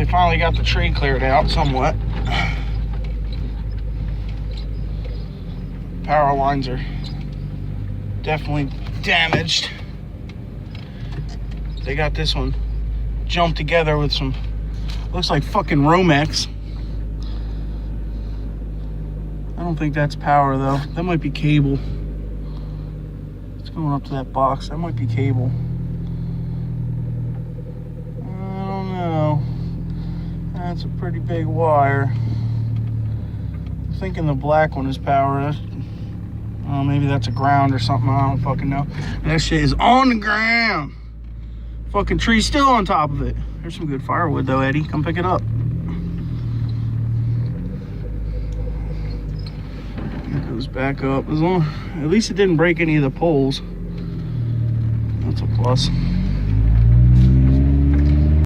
they finally got the tree cleared out somewhat. Power lines are definitely damaged. They got this one jumped together with some, looks like fucking Romex. I don't think that's power though. That might be cable. It's going up to that box. That might be cable. I don't know. That's a pretty big wire. I'm thinking the black one is power. Oh, maybe that's a ground or something. I don't fucking know. That shit is on the ground. Fucking tree's still on top of it. There's some good firewood though, Eddie. Come pick it up. It goes back up. As long, at least it didn't break any of the poles. That's a plus.